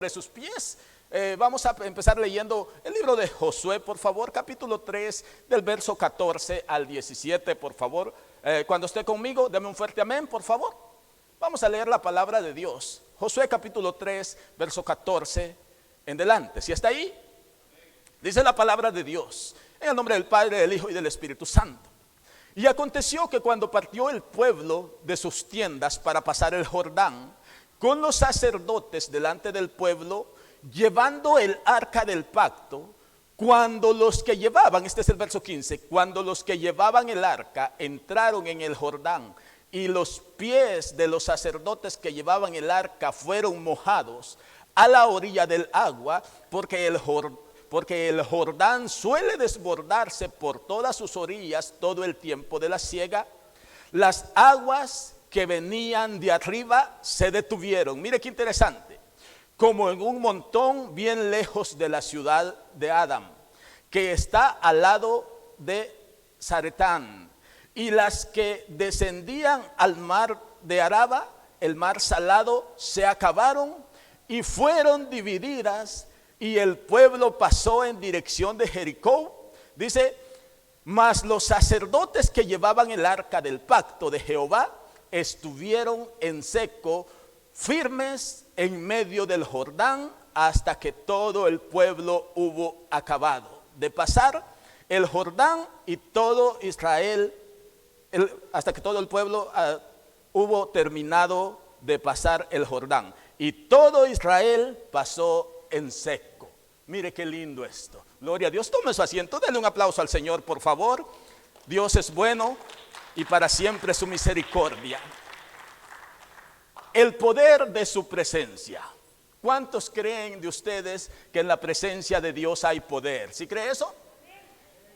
de sus pies. Vamos a empezar leyendo el libro de Josué, por favor, capítulo 3, del verso 14 al 17, por favor. Cuando esté conmigo, deme un fuerte amén, por favor. Vamos a leer la palabra de Dios. Josué capítulo 3, verso 14 en delante. ¿Sí está ahí? Dice la palabra de Dios, en el nombre del Padre, del Hijo y del Espíritu Santo. Y aconteció que cuando partió el pueblo de sus tiendas para pasar el Jordán, con los sacerdotes delante del pueblo, llevando el arca del pacto, cuando los que llevaban, este es el verso 15, cuando los que llevaban el arca entraron en el Jordán y los pies de los sacerdotes que llevaban el arca fueron mojados a la orilla del agua, porque el Jordán suele desbordarse por todas sus orillas todo el tiempo de la siega, las aguas que venían de arriba se detuvieron. Mire qué interesante, como en un montón bien lejos de la ciudad de Adam, que está al lado de Zaretán, y las que descendían al mar de Araba, el mar salado, se acabaron y fueron divididas, y el pueblo pasó en dirección de Jericó. Dice, mas los sacerdotes que llevaban el arca del pacto de Jehová estuvieron en seco, firmes en medio del Jordán, hasta que todo el pueblo hubo acabado de pasar el Jordán, y todo Israel, hasta que todo el pueblo hubo terminado de pasar el Jordán, y todo Israel pasó en seco. Mire qué lindo esto. Gloria a Dios. Tome su asiento, denle un aplauso al Señor, por favor. Dios es bueno y para siempre su misericordia. El poder de su presencia. ¿Cuántos creen de ustedes que en la presencia de Dios hay poder? ¿Sí cree eso?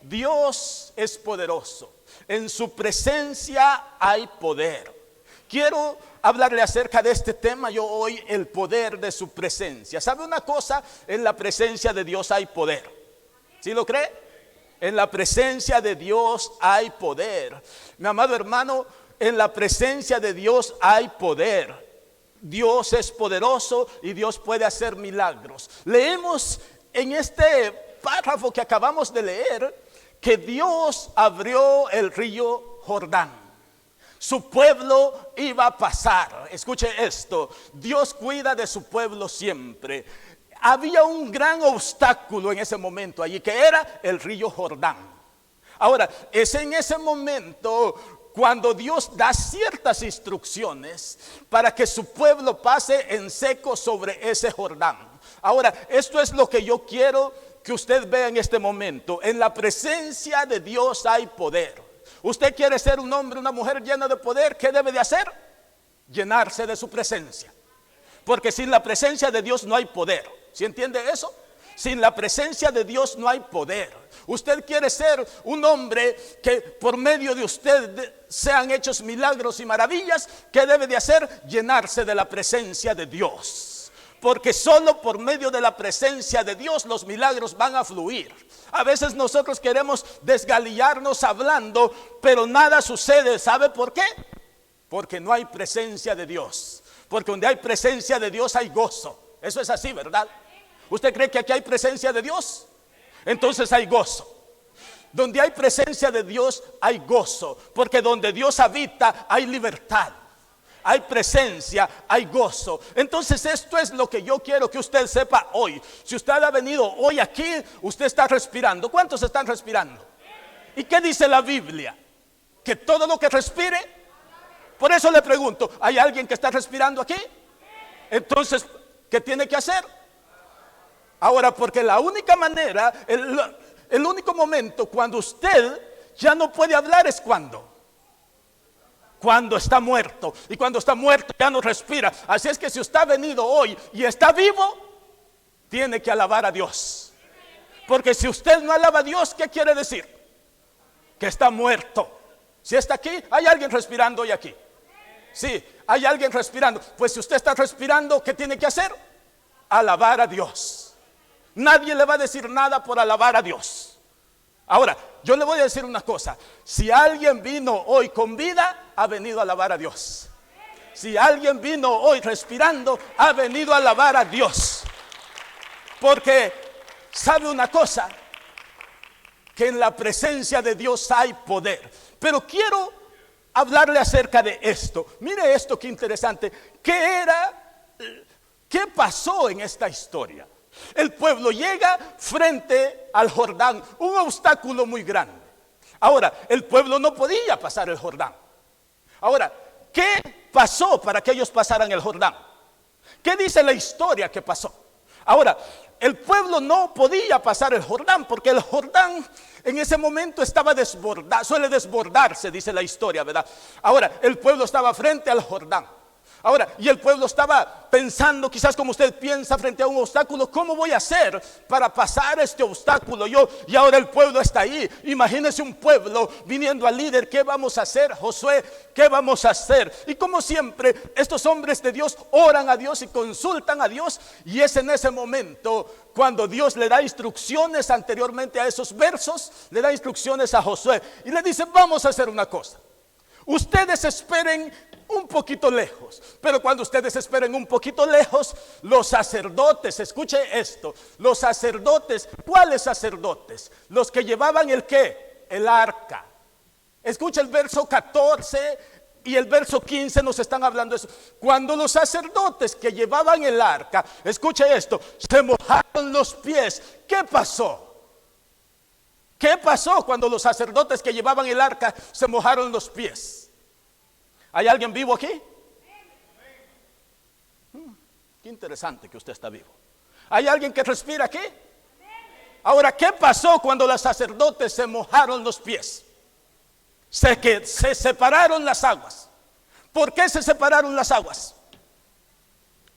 Dios es poderoso. En su presencia hay poder. Quiero hablarle acerca de este tema yo hoy, el poder de su presencia. ¿Sabe una cosa? En la presencia de Dios hay poder. ¿Sí lo cree? En la presencia de Dios hay poder. Mi amado hermano, en la presencia de Dios hay poder. Dios es poderoso y Dios puede hacer milagros. Leemos en este párrafo que acabamos de leer que Dios abrió el río Jordán. Su pueblo iba a pasar. Escuche esto, Dios cuida de su pueblo siempre. Había un gran obstáculo en ese momento allí, que era el río Jordán. Ahora, es en ese momento cuando Dios da ciertas instrucciones para que su pueblo pase en seco sobre ese Jordán. Ahora, esto es lo que yo quiero que usted vea en este momento. En la presencia de Dios hay poder. Usted quiere ser un hombre, una mujer llena de poder, ¿qué debe de hacer? Llenarse de su presencia. Porque sin la presencia de Dios no hay poder. ¿Sí entiende eso? Sin la presencia de Dios no hay poder. Usted quiere ser un hombre que por medio de usted sean hechos milagros y maravillas. ¿Qué debe de hacer? Llenarse de la presencia de Dios. Porque solo por medio de la presencia de Dios los milagros van a fluir. A veces nosotros queremos desgalillarnos hablando, pero nada sucede. ¿Sabe por qué? Porque no hay presencia de Dios. Porque donde hay presencia de Dios hay gozo. Eso es así, ¿verdad? ¿Usted cree que aquí hay presencia de Dios? Entonces hay gozo. Donde hay presencia de Dios hay gozo. Porque donde Dios habita hay libertad. Hay presencia, hay gozo. Entonces esto es lo que yo quiero que usted sepa hoy. Si usted ha venido hoy aquí, usted está respirando. ¿Cuántos están respirando? ¿Y qué dice la Biblia? Que todo lo que respire. Por eso le pregunto, ¿hay alguien que está respirando aquí? Entonces, ¿qué tiene que hacer? Ahora, porque la única manera, el único momento cuando usted ya no puede hablar es cuando está muerto. Y cuando está muerto ya no respira. Así es que si usted ha venido hoy y está vivo, tiene que alabar a Dios. Porque si usted no alaba a Dios, ¿qué quiere decir? Que está muerto. Si está aquí, ¿hay alguien respirando hoy aquí? Sí, hay alguien respirando. Pues si usted está respirando, ¿qué tiene que hacer? Alabar a Dios. Nadie le va a decir nada por alabar a Dios. Ahora, yo le voy a decir una cosa. Si alguien vino hoy con vida, ha venido a alabar a Dios. Si alguien vino hoy respirando, ha venido a alabar a Dios. Porque sabe una cosa, que en la presencia de Dios hay poder. Pero quiero hablarle acerca de esto. Mire esto, qué interesante. ¿Qué pasó en esta historia? El pueblo llega frente al Jordán, un obstáculo muy grande. Ahora, el pueblo no podía pasar el Jordán. Ahora, ¿qué pasó para que ellos pasaran el Jordán? ¿Qué dice la historia que pasó? Ahora, el pueblo no podía pasar el Jordán porque el Jordán en ese momento estaba desbordado, suele desbordarse, dice la historia, ¿verdad? Ahora, el pueblo estaba frente al Jordán. Ahora, y el pueblo estaba pensando, quizás como usted piensa frente a un obstáculo, ¿cómo voy a hacer para pasar este obstáculo? Y ahora el pueblo está ahí. Imagínese un pueblo viniendo al líder, ¿qué vamos a hacer, Josué? ¿Qué vamos a hacer? Y como siempre, estos hombres de Dios oran a Dios y consultan a Dios, y es en ese momento cuando Dios le da instrucciones anteriormente a esos versos, le da instrucciones a Josué y le dice, vamos a hacer una cosa. Ustedes esperen un poquito lejos, pero cuando ustedes esperen un poquito lejos, los sacerdotes, escuche esto, los sacerdotes, ¿cuáles sacerdotes? Los que llevaban el ¿qué? El arca. Escuche el verso 14 y el verso 15 nos están hablando de eso. Cuando los sacerdotes que llevaban el arca, escuche esto, se mojaron los pies, ¿qué pasó? ¿Qué pasó cuando los sacerdotes que llevaban el arca se mojaron los pies? ¿Hay alguien vivo aquí? Qué interesante que usted está vivo. ¿Hay alguien que respira aquí? Ahora, ¿qué pasó cuando los sacerdotes se mojaron los pies? Se separaron las aguas. ¿Por qué se separaron las aguas?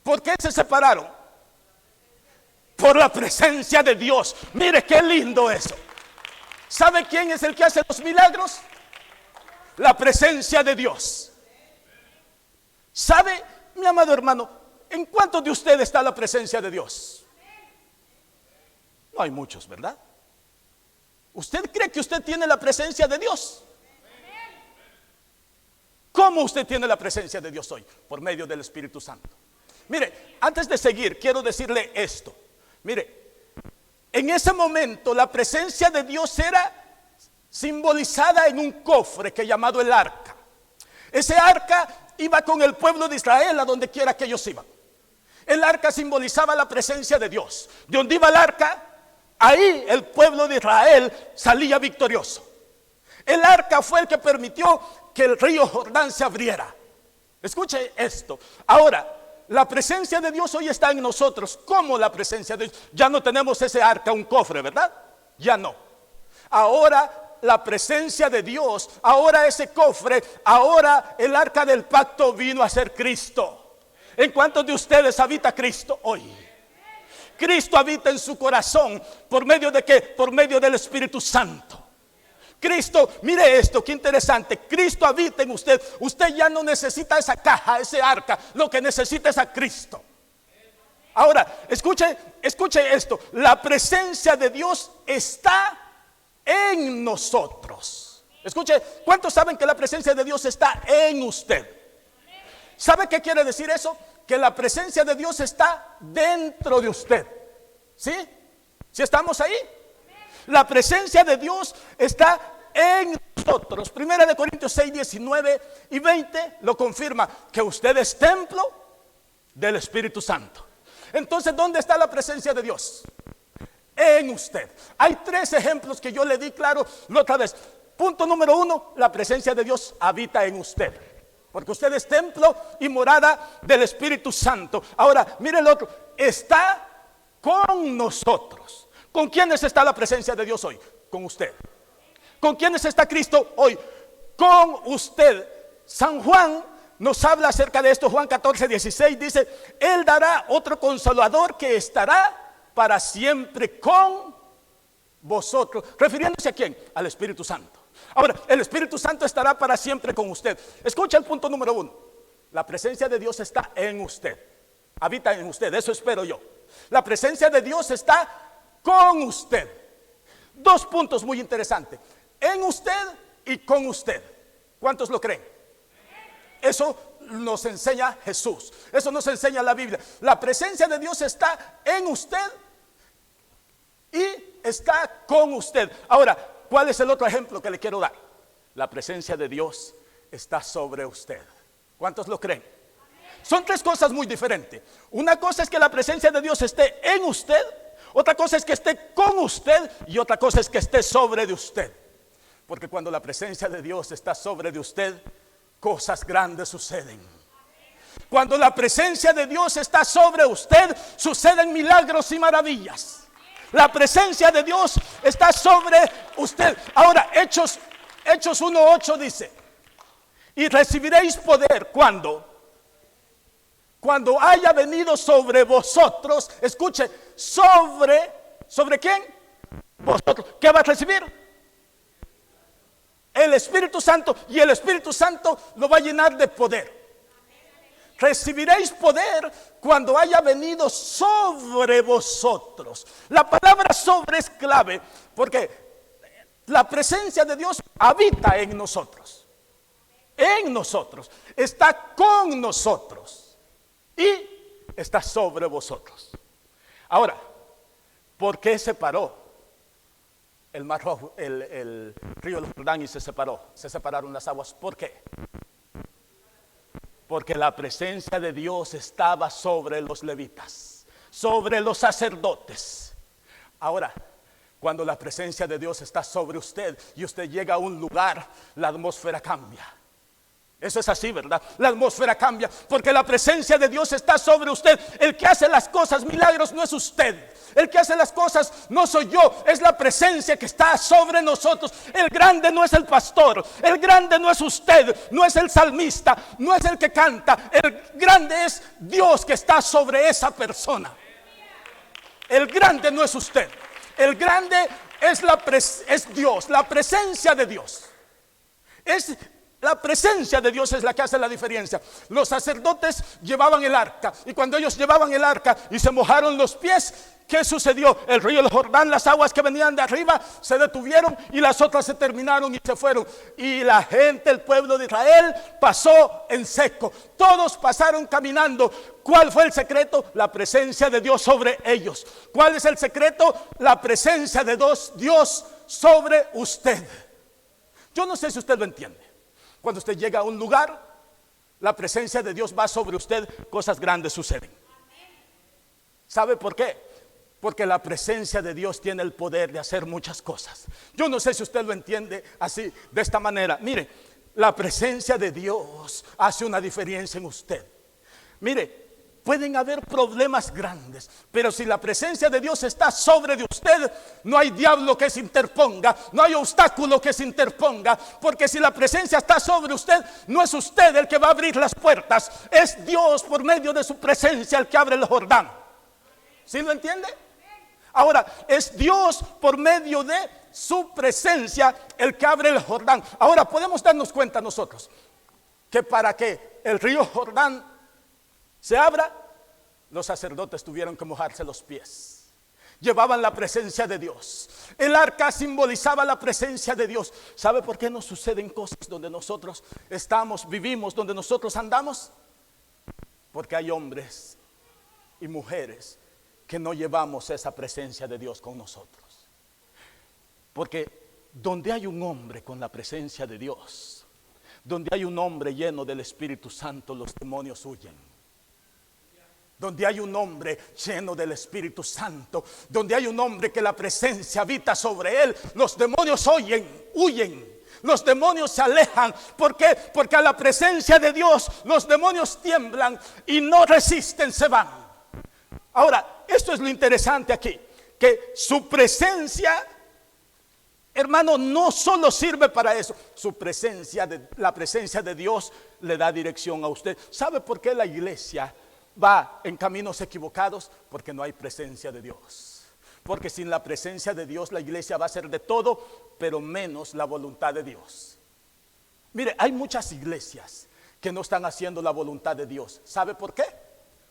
¿Por qué se separaron? Por la presencia de Dios. Mire qué lindo eso. ¿Sabe quién es el que hace los milagros? La presencia de Dios. ¿Sabe, mi amado hermano, en cuántos de ustedes está la presencia de Dios? No hay muchos, ¿verdad? ¿Usted cree que usted tiene la presencia de Dios? ¿Cómo usted tiene la presencia de Dios hoy? Por medio del Espíritu Santo. Mire, antes de seguir, quiero decirle esto. Mire, en ese momento la presencia de Dios era simbolizada en un cofre que llamado el arca. Ese arca iba con el pueblo de Israel a donde quiera que ellos iban. El arca simbolizaba la presencia de Dios. De donde iba el arca, ahí el pueblo de Israel salía victorioso. El arca fue el que permitió que el río Jordán se abriera. Escuche esto. Ahora, la presencia de Dios hoy está en nosotros. ¿Cómo la presencia de Dios? Ya no tenemos ese arca, un cofre, ¿verdad? Ya no. Ahora la presencia de Dios, ahora ese cofre, ahora el arca del pacto vino a ser Cristo. ¿En cuántos de ustedes habita Cristo hoy? Cristo habita en su corazón. ¿Por medio de qué? Por medio del Espíritu Santo. Cristo, mire esto, qué interesante. Cristo habita en usted. Usted ya no necesita esa caja, ese arca. Lo que necesita es a Cristo. Ahora, escuche esto. La presencia de Dios está en nosotros. Escuche, ¿cuántos saben que la presencia de Dios está en usted? ¿Sabe qué quiere decir eso? Que la presencia de Dios está dentro de usted. ¿Sí? ¿Sí estamos ahí? La presencia de Dios está en nosotros. Primera de Corintios 6, 19 y 20 lo confirma, que usted es templo del Espíritu Santo. Entonces, ¿dónde está la presencia de Dios? En usted. Hay 3 ejemplos que yo le di claro la otra vez. Punto número 1, la presencia de Dios habita en usted, porque usted es templo y morada del Espíritu Santo. Ahora, mire el otro, está con nosotros. ¿Con quiénes está la presencia de Dios hoy? Con usted. ¿Con quiénes está Cristo hoy? Con usted. San Juan nos habla acerca de esto. Juan 14, 16 dice, Él dará otro consolador que estará para siempre con vosotros. ¿Refiriéndose a quién? Al Espíritu Santo. Ahora, el Espíritu Santo estará para siempre con usted. Escucha el punto número 1. La presencia de Dios está en usted. Habita en usted, eso espero yo. La presencia de Dios está con usted. 2 puntos muy interesantes. En usted y con usted. ¿Cuántos lo creen? Eso nos enseña Jesús. Eso nos enseña la Biblia. La presencia de Dios está en usted y está con usted. Ahora, ¿cuál es el otro ejemplo que le quiero dar? La presencia de Dios está sobre usted. ¿Cuántos lo creen? Son tres cosas muy diferentes. Una cosa es que la presencia de Dios esté en usted, otra cosa es que esté con usted y otra cosa es que esté sobre de usted. Porque cuando la presencia de Dios está sobre de usted, cosas grandes suceden. Cuando la presencia de Dios está sobre usted, suceden milagros y maravillas. La presencia de Dios está sobre usted. Ahora, Hechos 1:8 dice: y recibiréis poder cuando haya venido sobre vosotros. Escuche, ¿sobre quién? Vosotros. ¿Qué va a recibir? El Espíritu Santo. Y el Espíritu Santo lo va a llenar de poder. Recibiréis poder cuando haya venido sobre vosotros. La palabra sobre es clave porque la presencia de Dios habita en nosotros. En nosotros. Está con nosotros. Y está sobre vosotros. Ahora, ¿por qué se paró el mar rojo, el río Jordán y se separó? Se separaron las aguas. ¿Por qué? Porque la presencia de Dios estaba sobre los levitas, sobre los sacerdotes. Ahora, cuando la presencia de Dios está sobre usted y usted llega a un lugar, la atmósfera cambia. Eso es así, ¿verdad? La atmósfera cambia porque la presencia de Dios está sobre usted. El que hace las cosas, milagros, no es usted. El que hace las cosas no soy yo, es la presencia que está sobre nosotros. El grande no es el pastor, el grande no es usted, no es el salmista, no es el que canta. El grande es Dios que está sobre esa persona. El grande no es usted, el grande es Dios, la presencia de Dios. La presencia de Dios es la que hace la diferencia. Los sacerdotes llevaban el arca y cuando ellos llevaban el arca y se mojaron los pies, ¿qué sucedió? El río del Jordán, las aguas que venían de arriba se detuvieron y las otras se terminaron y se fueron. Y la gente, el pueblo de Israel, pasó en seco. Todos pasaron caminando. ¿Cuál fue el secreto? La presencia de Dios sobre ellos. ¿Cuál es el secreto? La presencia de Dios sobre usted. Yo no sé si usted lo entiende. Cuando usted llega a un lugar, la presencia de Dios va sobre usted, cosas grandes suceden. ¿Sabe por qué? Porque la presencia de Dios tiene el poder de hacer muchas cosas. Yo no sé si usted lo entiende así, de esta manera. Mire, la presencia de Dios hace una diferencia en usted. Mire, pueden haber problemas grandes, pero si la presencia de Dios está sobre de usted, no hay diablo que se interponga, no hay obstáculo que se interponga, porque si la presencia está sobre usted, no es usted el que va a abrir las puertas, es Dios por medio de su presencia el que abre el Jordán. ¿Sí lo entiende? Ahora, es Dios por medio de su presencia el que abre el Jordán. Ahora, podemos darnos cuenta nosotros que para que el río Jordán se abra, los sacerdotes tuvieron que mojarse los pies. Llevaban la presencia de Dios. El arca simbolizaba la presencia de Dios. ¿Sabe por qué nos suceden cosas donde nosotros estamos, vivimos, donde nosotros andamos? Porque hay hombres y mujeres que no llevamos esa presencia de Dios con nosotros. Porque donde hay un hombre con la presencia de Dios, donde hay un hombre lleno del Espíritu Santo, los demonios huyen. Donde hay un hombre lleno del Espíritu Santo, donde hay un hombre que la presencia habita sobre él, los demonios huyen, los demonios se alejan. ¿Por qué? Porque a la presencia de Dios los demonios tiemblan y no resisten, se van. Ahora, esto es lo interesante aquí, que su presencia, hermano, no solo sirve para eso. La presencia de Dios le da dirección a usted. ¿Sabe por qué la iglesia va en caminos equivocados? Porque no hay presencia de Dios. Porque sin la presencia de Dios la iglesia va a hacer de todo, pero menos la voluntad de Dios. Mire, hay muchas iglesias que no están haciendo la voluntad de Dios. ¿Sabe por qué?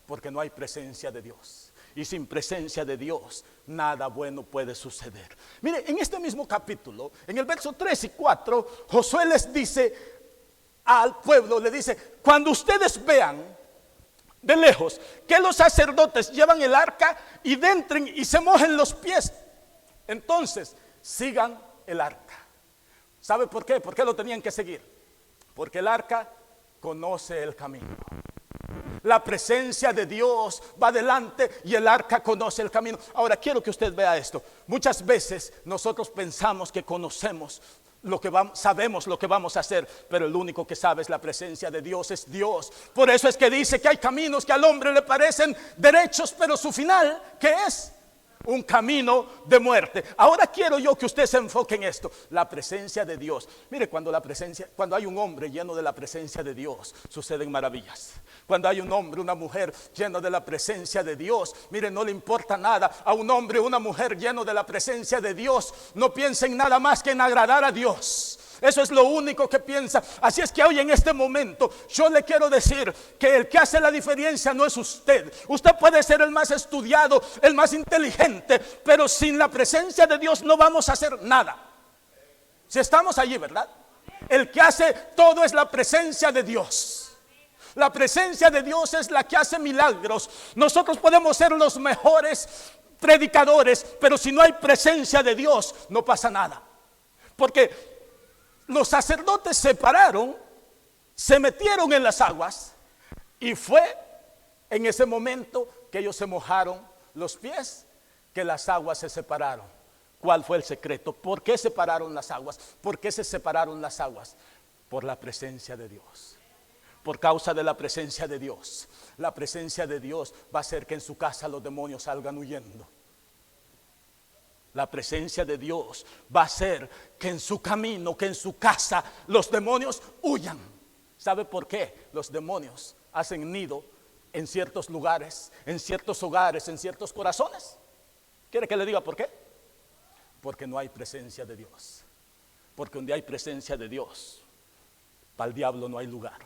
Porque no hay presencia de Dios. Y sin presencia de Dios nada bueno puede suceder. Mire, en este mismo capítulo, en el verso 3 y 4, Josué les dice al pueblo, le dice: cuando ustedes vean de lejos que los sacerdotes llevan el arca y entren y se mojen los pies, Entonces, sigan el arca. ¿Sabe por qué? ¿Por qué lo tenían que seguir? Porque el arca conoce el camino. La presencia de Dios va adelante y el arca conoce el camino. Ahora quiero que usted vea esto. Muchas veces nosotros pensamos que conocemos lo que sabemos lo que vamos a hacer, pero el único que sabe es la presencia de Dios, es Dios. Por eso es que dice que hay caminos que al hombre le parecen derechos, pero su final, ¿qué es? Un camino de muerte. Ahora quiero yo que usted se enfoque en esto, la presencia de Dios. Mire, cuando hay un hombre lleno de la presencia de Dios, suceden maravillas. Cuando hay un hombre, una mujer lleno de la presencia de Dios, mire, no le importa nada. A un hombre o una mujer lleno de la presencia de Dios, no piensa en nada más que en agradar a Dios. Eso es lo único que piensa. Así es que hoy en este momento yo le quiero decir que el que hace la diferencia no es usted. Usted puede ser el más estudiado, el más inteligente, pero sin la presencia de Dios no vamos a hacer nada. Si estamos allí, ¿verdad? El que hace todo es la presencia de Dios. La presencia de Dios es la que hace milagros. Nosotros podemos ser los mejores predicadores, pero si no hay presencia de Dios no pasa nada. Porque los sacerdotes se pararon, se metieron en las aguas y fue en ese momento que ellos se mojaron los pies, que las aguas se separaron. ¿Cuál fue el secreto? ¿Por qué separaron las aguas? ¿Por qué se separaron las aguas? Por la presencia de Dios. Por causa de la presencia de Dios. La presencia de Dios va a hacer que en su casa los demonios salgan huyendo. La presencia de Dios va a hacer que en su camino, que en su casa, los demonios huyan. ¿Sabe por qué? Los demonios hacen nido en ciertos lugares, en ciertos hogares, en ciertos corazones. ¿Quiere que le diga por qué? Porque no hay presencia de Dios. Porque donde hay presencia de Dios, para el diablo no hay lugar.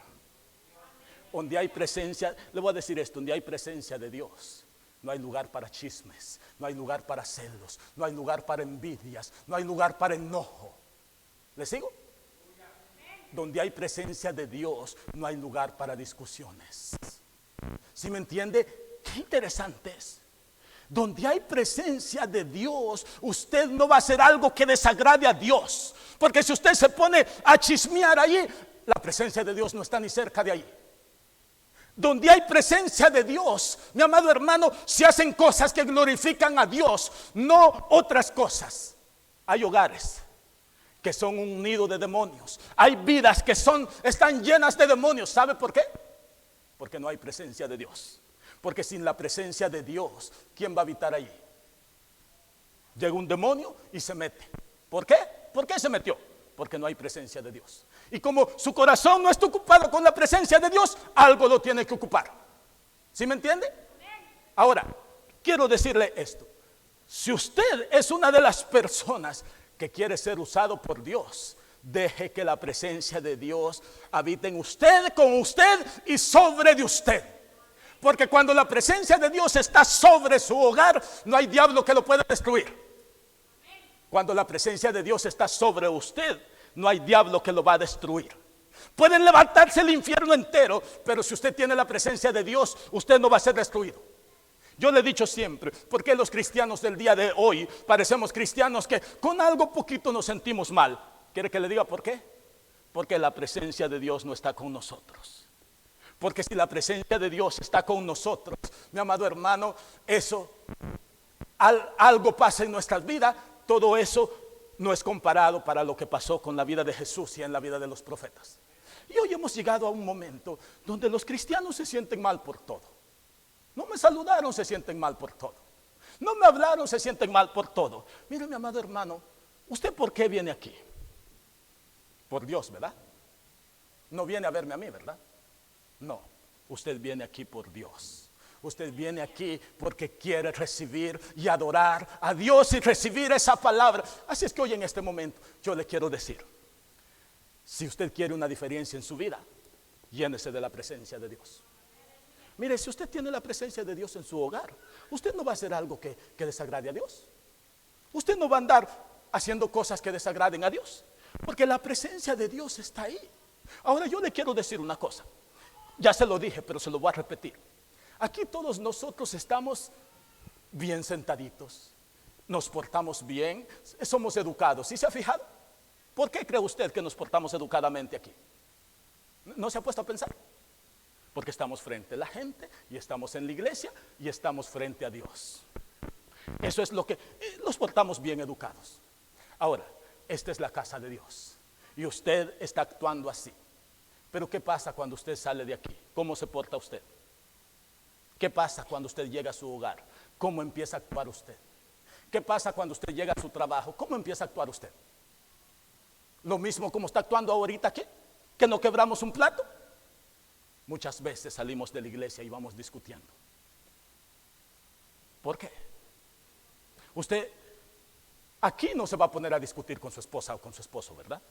Donde hay presencia, le voy a decir esto, donde hay presencia de Dios, no hay lugar para chismes, no hay lugar para celos, no hay lugar para envidias, no hay lugar para enojo. ¿Le sigo? Donde hay presencia de Dios, no hay lugar para discusiones. ¿Sí me entiende? Qué interesante es. Donde hay presencia de Dios, usted no va a hacer algo que desagrade a Dios. Porque si usted se pone a chismear allí, la presencia de Dios no está ni cerca de ahí. Donde hay presencia de Dios, mi amado hermano, se hacen cosas que glorifican a Dios, no otras cosas. Hay hogares que son un nido de demonios. Hay vidas que están llenas de demonios. ¿Sabe por qué? Porque no hay presencia de Dios. Porque sin la presencia de Dios, ¿quién va a habitar ahí? Llega un demonio y se mete. ¿Por qué? ¿Por qué se metió? Porque no hay presencia de Dios. Y como su corazón no está ocupado con la presencia de Dios, algo lo tiene que ocupar. ¿Sí me entiende? Ahora, quiero decirle esto. Si usted es una de las personas que quiere ser usado por Dios, deje que la presencia de Dios habite en usted, con usted y sobre de usted. Porque cuando la presencia de Dios está sobre su hogar, no hay diablo que lo pueda destruir. Cuando la presencia de Dios está sobre usted, no hay diablo que lo va a destruir. Pueden levantarse el infierno entero, pero si usted tiene la presencia de Dios, usted no va a ser destruido. Yo le he dicho siempre, ¿por qué los cristianos del día de hoy parecemos cristianos que con algo poquito nos sentimos mal? ¿Quiere que le diga por qué? Porque la presencia de Dios no está con nosotros. Porque si la presencia de Dios está con nosotros, mi amado hermano, algo pasa en nuestras vidas. Todo eso no es comparado para lo que pasó con la vida de Jesús y en la vida de los profetas. Y hoy hemos llegado a un momento donde los cristianos se sienten mal por todo. No me saludaron, se sienten mal por todo. No me hablaron, se sienten mal por todo. Mire, mi amado hermano, ¿usted por qué viene aquí? Por Dios, ¿verdad? No viene a verme a mí, ¿verdad? No, usted viene aquí por Dios. Usted viene aquí porque quiere recibir y adorar a Dios y recibir esa palabra. Así es que hoy en este momento yo le quiero decir, si usted quiere una diferencia en su vida, llénese de la presencia de Dios. Mire, si usted tiene la presencia de Dios en su hogar, usted no va a hacer algo que desagrade a Dios. Usted no va a andar haciendo cosas que desagraden a Dios, porque la presencia de Dios está ahí. Ahora yo le quiero decir una cosa. Ya se lo dije, pero se lo voy a repetir. Aquí todos nosotros estamos bien sentaditos. nos portamos bien, somos educados. ¿Sí se ha fijado? ¿Por qué cree usted que nos portamos educadamente aquí? ¿No se ha puesto a pensar? Porque estamos frente a la gente y estamos en la iglesia y estamos frente a Dios. Eso es lo que nos portamos bien educados. Ahora, esta es la casa de Dios y usted está actuando así. Pero ¿qué pasa cuando usted sale de aquí? ¿Cómo se porta usted? ¿Qué pasa cuando usted llega a su hogar? ¿Cómo empieza a actuar usted? ¿Qué pasa cuando usted llega a su trabajo? ¿Cómo empieza a actuar usted? Lo mismo como está actuando ahorita aquí, que no quebramos un plato. Muchas veces salimos de la iglesia y vamos discutiendo. ¿Por qué? Usted aquí no se va a poner a discutir con su esposa o con su esposo, ¿verdad?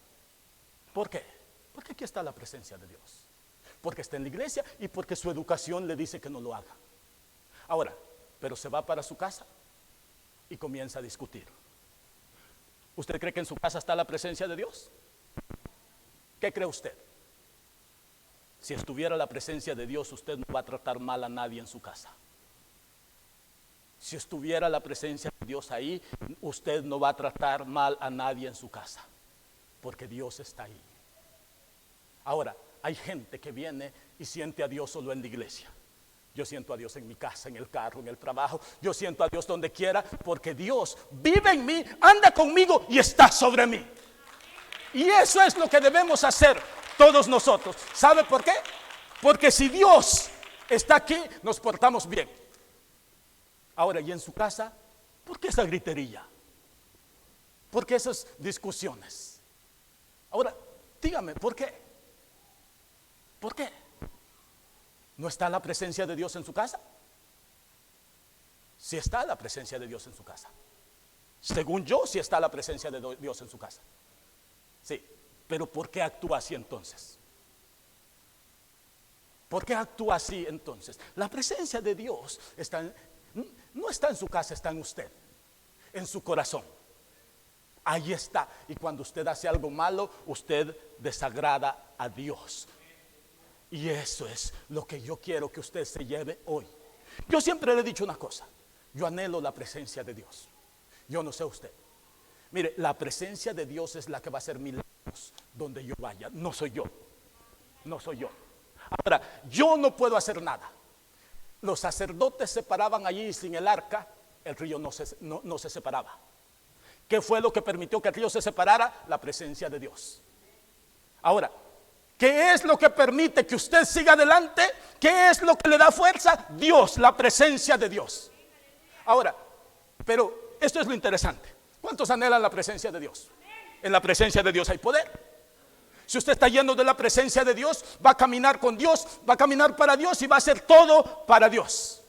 ¿Por qué? Porque aquí está la presencia de Dios. Porque está en la iglesia y porque su educación le dice que no lo haga. Ahora, pero se va para su casa y comienza a discutir. ¿Usted cree que en su casa está la presencia de Dios? ¿Qué cree usted? Si estuviera la presencia de Dios, usted no va a tratar mal a nadie en su casa. Si estuviera la presencia de Dios ahí, usted no va a tratar mal a nadie en su casa, porque Dios está ahí. Ahora, hay gente que viene y siente a Dios solo en la iglesia. Yo siento a Dios en mi casa, en el carro, en el trabajo. Yo siento a Dios donde quiera, porque Dios vive en mí, anda conmigo y está sobre mí. Y eso es lo que debemos hacer todos nosotros. ¿Sabe por qué? Porque si Dios está aquí, nos portamos bien. Ahora, ¿y en su casa? ¿Por qué esa gritería? ¿Por qué esas discusiones? Ahora, dígame, ¿por qué? ¿Por qué? ¿No está la presencia de Dios en su casa? Sí está la presencia de Dios en su casa. Según yo, sí está la presencia de Dios en su casa. Sí, pero ¿por qué actúa así entonces? ¿Por qué actúa así entonces? La presencia de Dios no está en su casa, está en usted, en su corazón. Ahí está. Y cuando usted hace algo malo, usted desagrada a Dios. Y eso es lo que yo quiero que usted se lleve hoy. Yo siempre le he dicho una cosa. Yo anhelo la presencia de Dios. Yo no sé usted. Mire, la presencia de Dios es la que va a hacer milagros donde yo vaya. No soy yo. No soy yo. Ahora, yo no puedo hacer nada. Los sacerdotes se paraban allí sin el arca, el río no se separaba. ¿Qué fue lo que permitió que el río se separara? La presencia de Dios. Ahora, ¿qué es lo que permite que usted siga adelante? ¿Qué es lo que le da fuerza? Dios, la presencia de Dios. Ahora, pero esto es lo interesante. ¿Cuántos anhelan la presencia de Dios? En la presencia de Dios hay poder. Si usted está lleno de la presencia de Dios, va a caminar con Dios, va a caminar para Dios y va a hacer todo para Dios.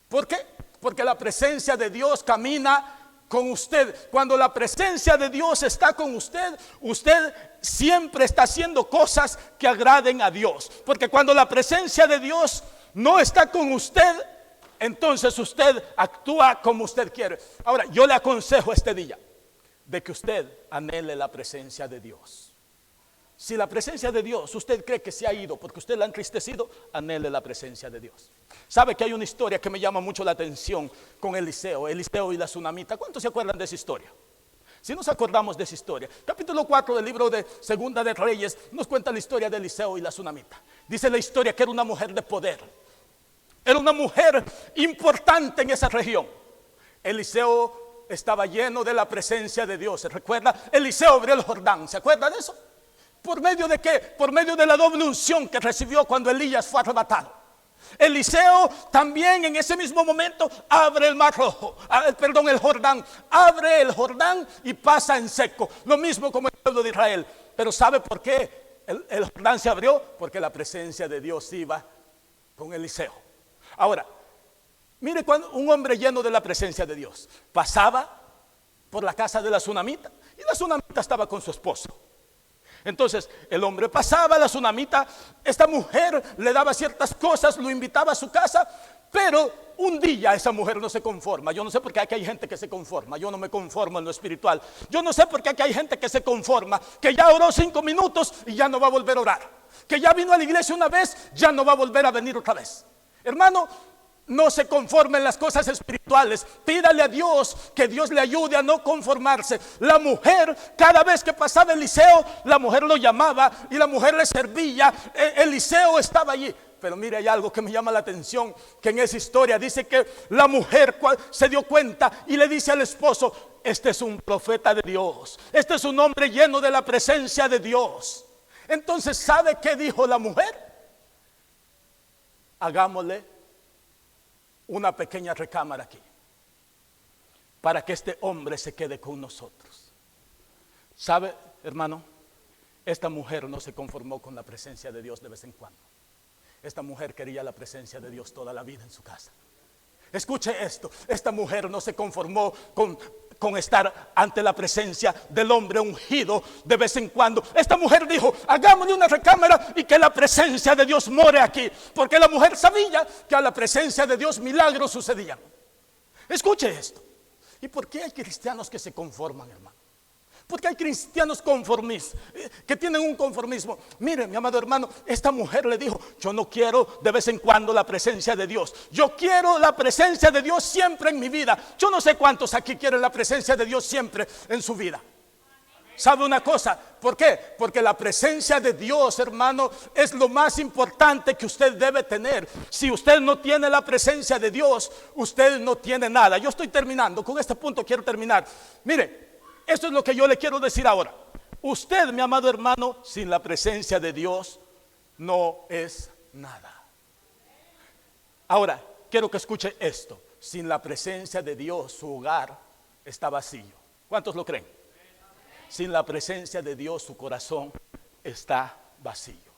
¿Por qué? Porque la presencia de Dios camina con usted. Cuando la presencia de Dios está con usted, usted siempre está haciendo cosas que agraden a Dios. Porque cuando la presencia de Dios no está con usted, entonces usted actúa como usted quiere. Ahora, yo le aconsejo este día de que usted anhele la presencia de Dios. Si la presencia de Dios usted cree que se ha ido porque usted la ha entristecido, anhele la presencia de Dios. Sabe que hay una historia que me llama mucho la atención con Eliseo y la tsunamita. ¿Cuántos se acuerdan de esa historia? Si nos acordamos de esa historia, capítulo 4 del libro de Segunda de Reyes nos cuenta la historia de Eliseo y la tsunamita. Dice la historia que era una mujer de poder, era una mujer importante en esa región. Eliseo estaba lleno de la presencia de Dios. ¿Se recuerda? Eliseo abrió el Jordán. ¿Se acuerda de eso? ¿Por medio de qué? Por medio de la doble unción que recibió cuando Elías fue arrebatado. Eliseo también en ese mismo momento abre el mar rojo, el Jordán. Abre el Jordán y pasa en seco. Lo mismo como el pueblo de Israel. Pero ¿sabe por qué el Jordán se abrió? Porque la presencia de Dios iba con Eliseo. Ahora, mire, cuando un hombre lleno de la presencia de Dios pasaba por la casa de la tsunamita y la tsunamita estaba con su esposo. Entonces el hombre pasaba, la tsunamita, esta mujer le daba ciertas cosas, lo invitaba a su casa, pero un día esa mujer no se conforma. Yo no sé por qué aquí hay gente que se conforma. Yo no me conformo en lo espiritual. Yo no sé por qué aquí hay gente que se conforma, que ya oró 5 minutos y ya no va a volver a orar, que ya vino a la iglesia una vez, ya no va a volver a venir otra vez. Hermano, no se conforme en las cosas espirituales. Pídale a Dios que Dios le ayude a no conformarse. La mujer, cada vez que pasaba Eliseo, la mujer lo llamaba y la mujer le servía. Eliseo estaba allí. Pero mire, hay algo que me llama la atención, que en esa historia dice que la mujer se dio cuenta y le dice al esposo: este es un profeta de Dios, este es un hombre lleno de la presencia de Dios. Entonces, ¿sabe qué dijo la mujer? Hagámosle una pequeña recámara aquí, para que este hombre se quede con nosotros. ¿Sabe, hermano? Esta mujer no se conformó con la presencia de Dios de vez en cuando. Esta mujer quería la presencia de Dios toda la vida en su casa. Escuche esto: esta mujer no se conformó con estar ante la presencia del hombre ungido de vez en cuando. Esta mujer dijo: hagámosle una recámara y que la presencia de Dios more aquí, porque la mujer sabía que a la presencia de Dios milagros sucedían. Escuche esto. ¿Y por qué hay cristianos que se conforman, hermano? Porque hay cristianos conformistas, que tienen un conformismo. Mire, mi amado hermano, esta mujer le dijo: yo no quiero de vez en cuando la presencia de Dios, yo quiero la presencia de Dios siempre en mi vida. Yo no sé cuántos aquí quieren la presencia de Dios siempre en su vida. ¿Sabe una cosa? ¿Por qué? Porque la presencia de Dios, hermano, es lo más importante que usted debe tener. Si usted no tiene la presencia de Dios, usted no tiene nada. Yo estoy terminando, con este punto quiero terminar. Mire, esto es lo que yo le quiero decir ahora. Usted, mi amado hermano, sin la presencia de Dios no es nada. Ahora, quiero que escuche esto: sin la presencia de Dios, su hogar está vacío. ¿Cuántos lo creen? Sin la presencia de Dios, su corazón está vacío.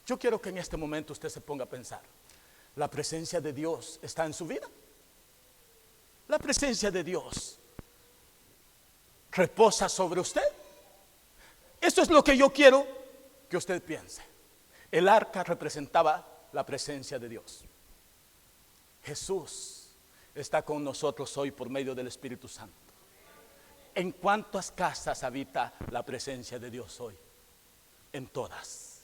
Yo quiero que en este momento usted se ponga a pensar: ¿la presencia de Dios está en su vida? ¿La presencia de Dios reposa sobre usted? Esto es lo que yo quiero que usted piense. El arca representaba la presencia de Dios. Jesús está con nosotros hoy por medio del Espíritu Santo. ¿En cuántas casas habita la presencia de Dios hoy? En todas,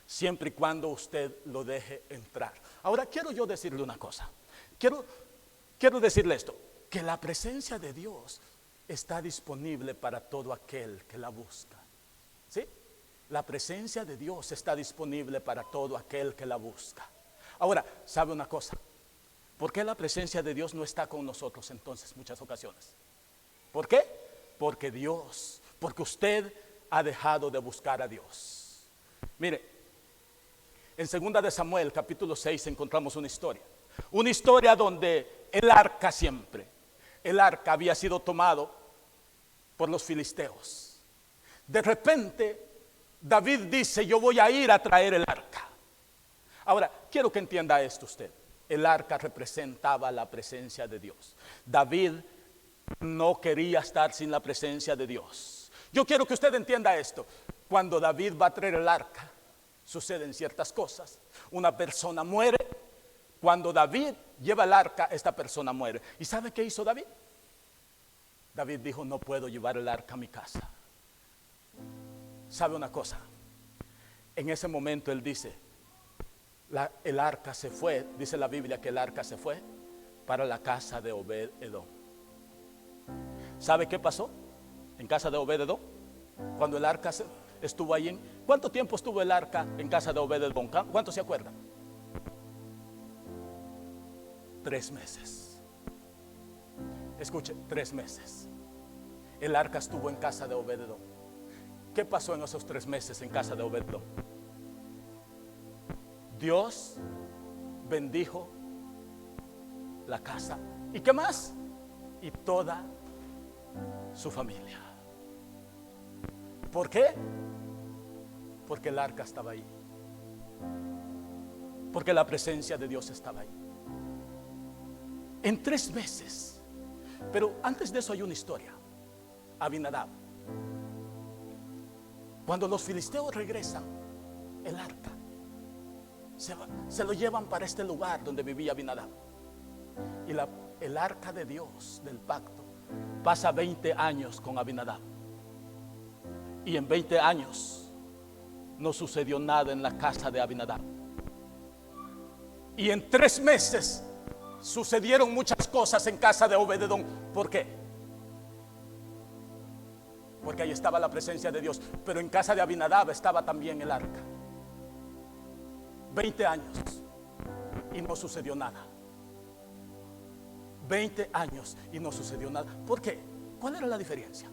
siempre y cuando usted lo deje entrar. Ahora quiero yo decirle una cosa. Quiero decirle esto: que la presencia de Dios está disponible para todo aquel que la busca. ¿Sí? La presencia de Dios está disponible para todo aquel que la busca. Ahora, ¿sabe una cosa? ¿Por qué la presencia de Dios no está con nosotros entonces muchas ocasiones? ¿Por qué? Porque usted ha dejado de buscar a Dios. Mire, en 2 de Samuel capítulo 6 encontramos una historia donde el arca había sido tomado por los filisteos. De repente David dice: yo voy a ir a traer el arca. Ahora, quiero que entienda esto usted: el arca representaba la presencia de Dios. David no quería estar sin la presencia de Dios. Yo quiero que usted entienda esto: cuando David va a traer el arca, suceden ciertas cosas. Una persona muere. Cuando David lleva el arca, esta persona muere. ¿Y sabe qué hizo David? David dijo: no puedo llevar el arca a mi casa. ¿Sabe una cosa? En ese momento él dice: el arca se fue. Dice la Biblia que el arca se fue para la casa de Obed-edom. ¿Sabe qué pasó en casa de Obed-edom? Cuando el arca estuvo ahí, ¿cuánto tiempo estuvo el arca en casa de Obed-edom? ¿Cuántos se acuerdan? 3 meses. Escuche, 3 meses. El arca estuvo en casa de Obed-edom. ¿Qué pasó en esos 3 meses en casa de Obed-edom? Dios bendijo la casa. ¿Y qué más? Y toda su familia. ¿Por qué? Porque el arca estaba ahí. Porque la presencia de Dios estaba ahí. En 3 meses. Pero antes de eso hay una historia. Abinadab. Cuando los filisteos regresan, el arca se lo llevan para este lugar donde vivía Abinadab. Y el arca de Dios del pacto pasa 20 años con Abinadab. Y en 20 años no sucedió nada en la casa de Abinadab. Y en 3 meses sucedieron muchas cosas en casa de Obed-edom. ¿Por qué? Porque ahí estaba la presencia de Dios. Pero en casa de Abinadab estaba también el arca. 20 años y no sucedió nada. 20 años y no sucedió nada. ¿Por qué? ¿Cuál era la diferencia?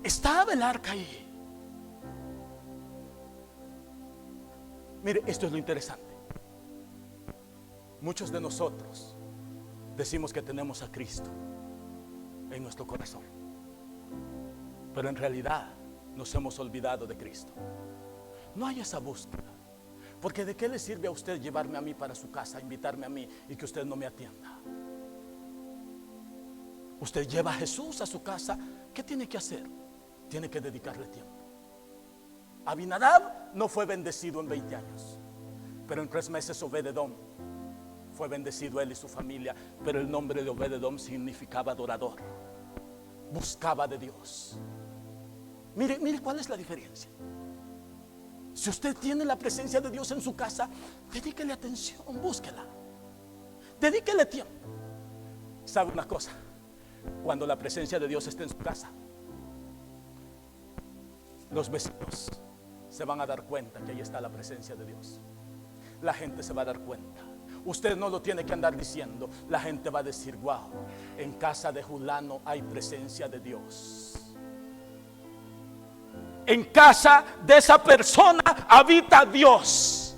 Estaba el arca ahí. Mire, esto es lo interesante. Muchos de nosotros decimos que tenemos a Cristo en nuestro corazón, pero en realidad nos hemos olvidado de Cristo. No hay esa búsqueda. Porque ¿de qué le sirve a usted llevarme a mí para su casa, invitarme a mí y que usted no me atienda? Usted lleva a Jesús a su casa, ¿qué tiene que hacer? Tiene que dedicarle tiempo. Abinadab no fue bendecido en 20 años, pero en 3 meses Obed-edom fue bendecido, él y su familia. Pero el nombre de Obed-edom significaba adorador, buscaba de Dios. Mire cuál es la diferencia. Si usted tiene la presencia de Dios en su casa, dedíquele atención, búsquela, dedíquele tiempo. ¿Sabe una cosa? Cuando la presencia de Dios esté en su casa, los vecinos se van a dar cuenta que ahí está la presencia de Dios. La gente se va a dar cuenta. Usted no lo tiene que andar diciendo. La gente va a decir: wow, en casa de Julano hay presencia de Dios. En casa de esa persona habita Dios.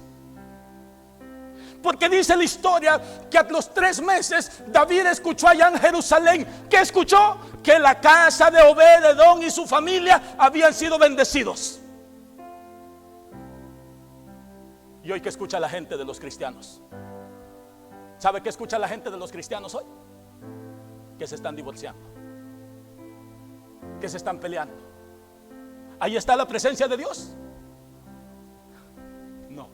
Porque dice la historia que a los 3 meses David escuchó allá en Jerusalén. ¿Qué escuchó? Que la casa de Obed-edom y su familia habían sido bendecidos. ¿Y hoy qué escucha la gente de los cristianos? ¿Sabe qué escucha la gente de los cristianos hoy? Que se están divorciando, que se están peleando. ¿Ahí está la presencia de Dios? No.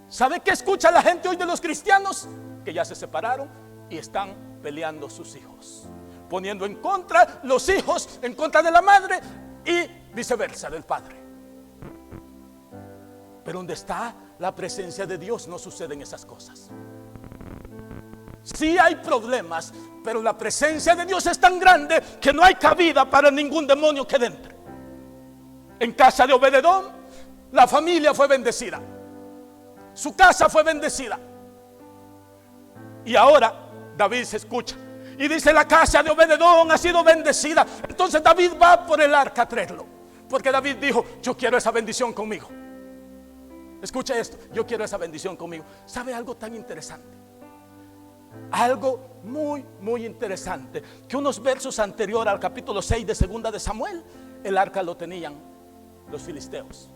¿Sabe qué escucha la gente hoy de los cristianos? Que ya se separaron y están peleando sus hijos, poniendo en contra los hijos, en contra de la madre y viceversa del padre. Pero donde está la presencia de Dios no suceden esas cosas. Sí hay problemas, pero la presencia de Dios es tan grande que no hay cabida para ningún demonio que entre. En casa de Obed-edom, la familia fue bendecida, su casa fue bendecida. Y ahora David se escucha y dice: la casa de Obed-edom ha sido bendecida. Entonces David va por el arca a traerlo, porque David dijo: yo quiero esa bendición conmigo. Escucha esto, yo quiero esa bendición conmigo. ¿Sabe algo tan interesante? Algo muy interesante, que unos versos anterior al capítulo 6 de segunda de Samuel, el arca lo tenían los filisteos,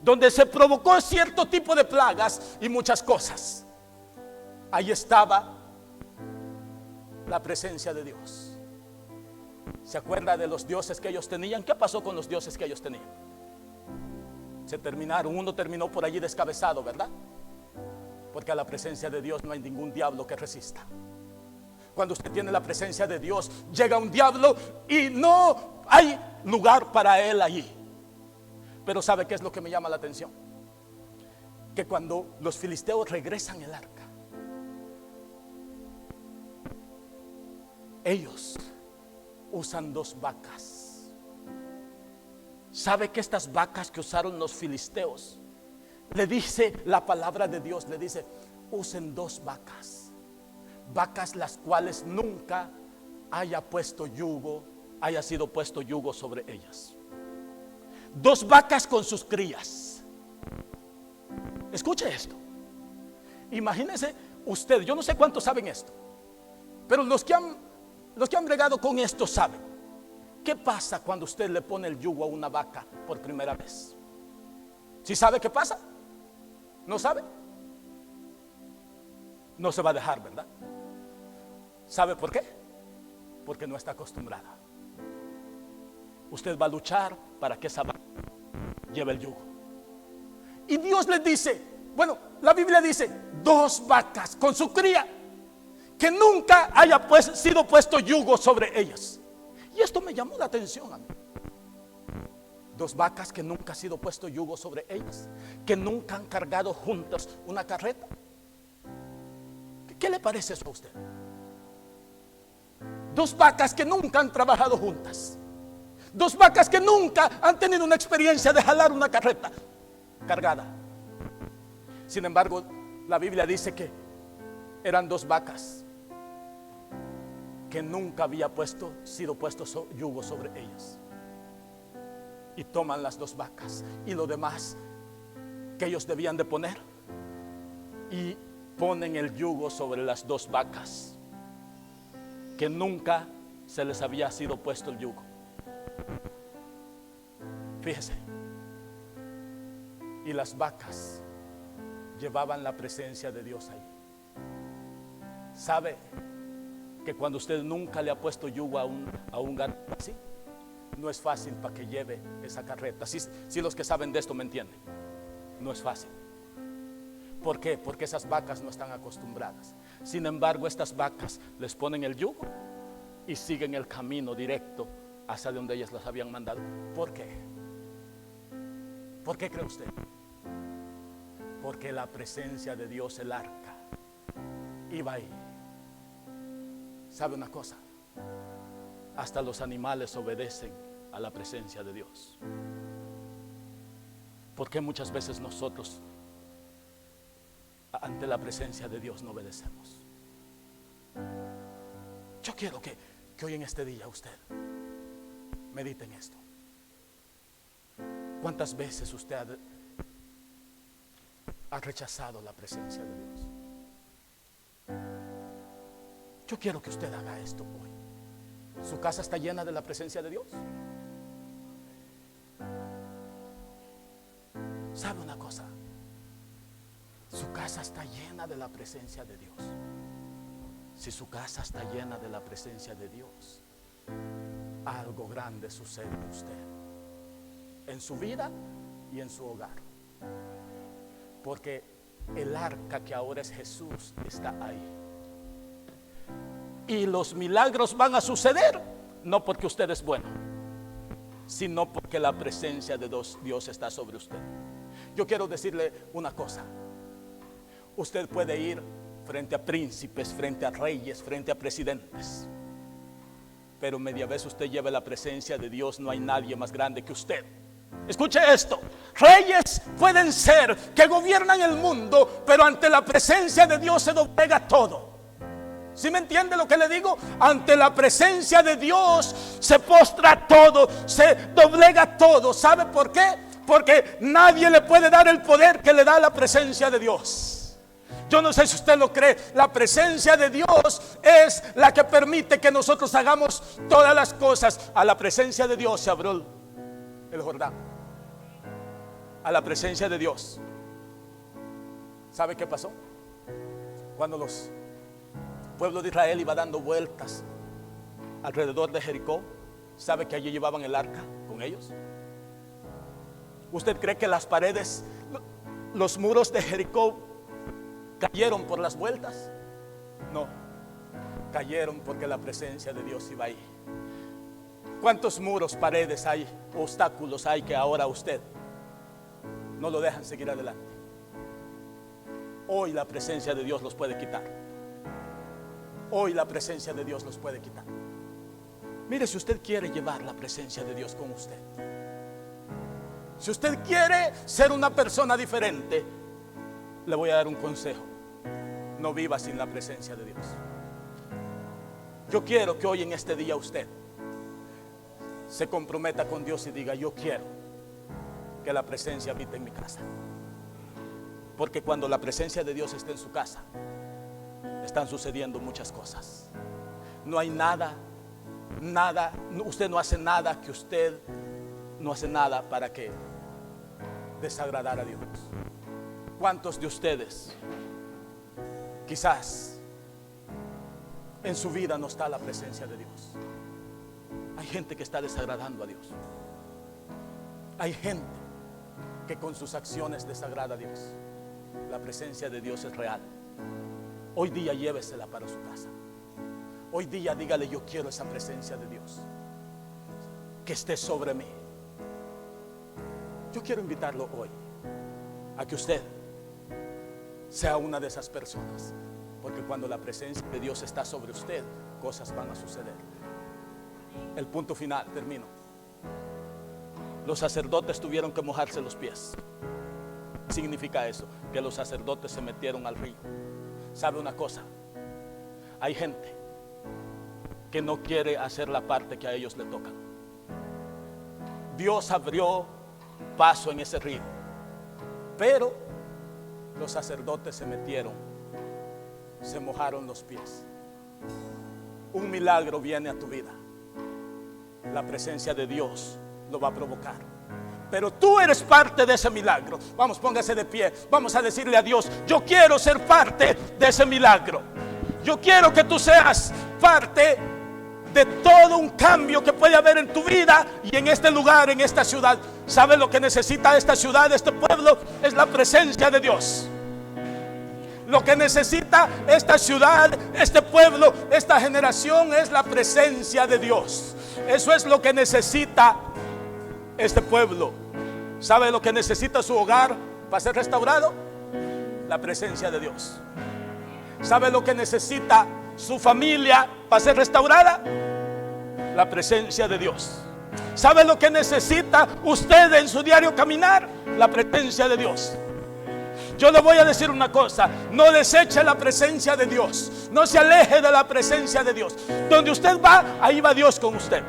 donde se provocó cierto tipo de plagas y muchas cosas. Ahí estaba la presencia de Dios. ¿Se acuerda de los dioses que ellos tenían? ¿Qué pasó con los dioses que ellos tenían? Se terminaron, uno terminó por allí descabezado, ¿verdad? Porque a la presencia de Dios no hay ningún diablo que resista. Cuando usted tiene la presencia de Dios, llega un diablo y no hay lugar para él allí. Pero ¿sabe qué es lo que me llama la atención? Que cuando los filisteos regresan el arca, ellos usan 2 vacas. ¿Sabe que estas vacas que usaron los filisteos? Le dice la palabra de Dios, le dice: usen 2 vacas. Vacas las cuales nunca haya sido puesto yugo sobre ellas. 2 vacas con sus crías. Escuche esto. Imagínese usted, yo no sé cuántos saben esto, pero los que han bregado con esto saben. ¿Qué pasa cuando usted le pone el yugo a una vaca por primera vez? ¿Sí sabe qué pasa? ¿No sabe? No se va a dejar, ¿verdad? ¿Sabe por qué? Porque no está acostumbrada. Usted va a luchar para que esa vaca lleve el yugo. Y Dios les dice, bueno, la Biblia dice: 2 vacas con su cría, que nunca haya sido puesto yugo sobre ellas. Y esto me llamó la atención a mí. 2 vacas que nunca ha sido puesto yugo sobre ellas, que nunca han cargado juntas una carreta. ¿Qué le parece eso a usted? 2 vacas que nunca han trabajado juntas, 2 vacas que nunca han tenido una experiencia de jalar una carreta cargada. Sin embargo, la Biblia dice que eran 2 vacas que nunca había sido puesto yugo sobre ellas. Y toman las 2 vacas y lo demás que ellos debían de poner, y ponen el yugo sobre las 2 vacas que nunca se les había sido puesto el yugo. Fíjese. Y las vacas llevaban la presencia de Dios ahí. ¿Sabe que cuando usted nunca le ha puesto yugo a un ganado así, no es fácil para que lleve esa carreta? Si los que saben de esto me entienden, no es fácil. ¿Por qué? Porque esas vacas no están acostumbradas. Sin embargo, estas vacas les ponen el yugo y siguen el camino directo hacia donde ellas las habían mandado. ¿Por qué? ¿Por qué cree usted? Porque la presencia de Dios, el arca, iba ahí. ¿Sabe una cosa? Hasta los animales obedecen a la presencia de Dios. ¿Por qué muchas veces nosotros ante la presencia de Dios no obedecemos? Yo quiero que hoy en este día usted medite en esto. ¿Cuántas veces usted ha rechazado la presencia de Dios? Yo quiero que usted haga esto hoy. ¿Su casa está llena de la presencia de Dios? ¿Sabe una cosa? Su casa está llena de la presencia de Dios. Si su casa está llena de la presencia de Dios, algo grande sucede en usted, en su vida y en su hogar. Porque el arca, que ahora es Jesús, está ahí. Y los milagros van a suceder no porque usted es bueno, sino porque la presencia de Dios está sobre usted. Yo quiero decirle una cosa. Usted puede ir frente a príncipes, frente a reyes, frente a presidentes, pero media vez usted lleve la presencia de Dios, no hay nadie más grande que usted. Escuche esto: reyes pueden ser que gobiernan el mundo, pero ante la presencia de Dios se doblega todo. ¿Sí me entiende lo que le digo? Ante la presencia de Dios se postra todo, se doblega todo. ¿Sabe por qué? Porque nadie le puede dar el poder que le da la presencia de Dios. Yo no sé si usted lo cree, la presencia de Dios es la que permite que nosotros hagamos todas las cosas. A la presencia de Dios se abrió el Jordán. A la presencia de Dios. ¿Sabe qué pasó? Cuando los pueblos de Israel iba dando vueltas alrededor de Jericó, ¿sabe que allí llevaban el arca con ellos? ¿Usted cree que las paredes, los muros de Jericó cayeron por las vueltas? No, cayeron porque la presencia de Dios iba ahí. ¿Cuántos muros, paredes hay, obstáculos hay que ahora usted no lo dejan seguir adelante? Hoy la presencia de Dios los puede quitar. Hoy la presencia de Dios los puede quitar. Mire, si usted quiere llevar la presencia de Dios con usted, si usted quiere ser una persona diferente, le voy a dar un consejo: no viva sin la presencia de Dios. Yo quiero que hoy en este día usted se comprometa con Dios y diga: yo quiero que la presencia habite en mi casa. Porque cuando la presencia de Dios está en su casa, están sucediendo muchas cosas. No hay nada, usted no hace nada que usted no hace nada para que desagradar a Dios. ¿Cuántos de ustedes quizás en su vida no está la presencia de Dios? Hay gente que está desagradando a Dios. Hay gente que con sus acciones desagrada a Dios. La presencia de Dios es real. Hoy día llévesela para su casa. Hoy día dígale: yo quiero esa presencia de Dios que esté sobre mí. Yo quiero invitarlo hoy a que usted sea una de esas personas, porque cuando la presencia de Dios está sobre usted, cosas van a suceder. El punto final, termino. Los sacerdotes tuvieron que mojarse los pies. Significa eso, que los sacerdotes se metieron al río. ¿Sabe una cosa? Hay gente que no quiere hacer la parte que a ellos le toca. Dios abrió paso en ese río, pero los sacerdotes se metieron, se mojaron los pies. Un milagro viene a tu vida. La presencia de Dios lo va a provocar, pero tú eres parte de ese milagro. Vamos, póngase de pie. Vamos a decirle a Dios: yo quiero ser parte de ese milagro. Yo quiero que tú seas parte de todo un cambio que puede haber en tu vida y en este lugar, en esta ciudad. ¿Sabe lo que necesita esta ciudad, este pueblo? Es la presencia de Dios. Lo que necesita esta ciudad, este pueblo, esta generación es la presencia de Dios. Eso es lo que necesita este pueblo. ¿Sabe lo que necesita su hogar para ser restaurado? La presencia de Dios. ¿Sabe lo que necesita su familia para ser restaurada? La presencia de Dios. ¿Sabe lo que necesita usted en su diario caminar? La presencia de Dios. Yo le voy a decir una cosa: no deseche la presencia de Dios. No se aleje de la presencia de Dios. Donde usted va, ahí va Dios con usted.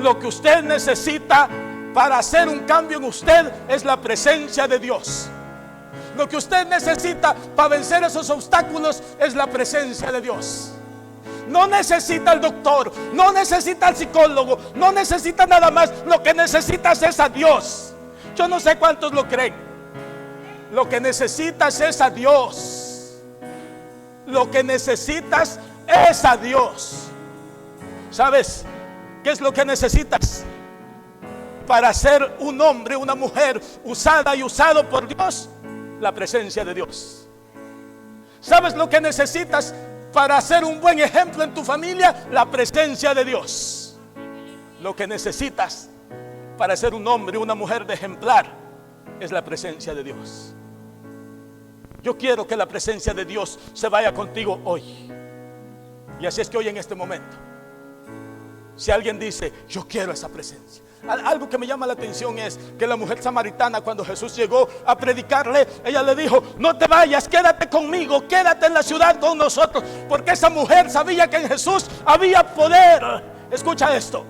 Lo que usted necesita para hacer un cambio en usted es la presencia de Dios. Lo que usted necesita para vencer esos obstáculos es la presencia de Dios. No necesita el doctor, no necesita el psicólogo, no necesita nada más. Lo que necesitas es a Dios. Yo no sé cuántos lo creen. Lo que necesitas es a Dios. Lo que necesitas es a Dios. ¿Sabes qué es lo que necesitas para ser un hombre, una mujer usada y usado por Dios? La presencia de Dios. ¿Sabes lo que necesitas para ser un buen ejemplo en tu familia? La presencia de Dios. Lo que necesitas para ser un hombre, una mujer de ejemplar es la presencia de Dios. Yo quiero que la presencia de Dios se vaya contigo hoy. Y así es que hoy, en este momento, si alguien dice: yo quiero esa presencia. Algo que me llama la atención es que la mujer samaritana, cuando Jesús llegó a predicarle, ella le dijo: no te vayas, quédate conmigo, quédate en la ciudad con nosotros. Porque esa mujer sabía que en Jesús había poder. Escucha esto.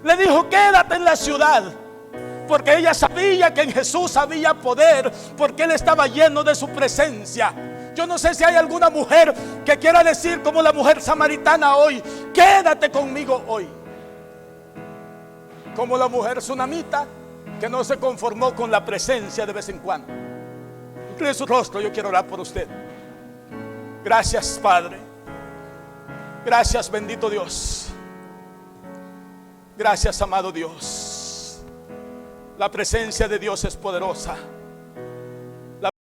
Le dijo: quédate en la ciudad, porque ella sabía que en Jesús había poder, porque Él estaba lleno de su presencia. Yo no sé si hay alguna mujer que quiera decir como la mujer samaritana hoy: quédate conmigo hoy. Como la mujer tsunamita, que no se conformó con la presencia de vez en cuando. Incline su rostro, yo quiero orar por usted. Gracias, Padre. Gracias, bendito Dios. Gracias, amado Dios. La presencia de Dios es poderosa.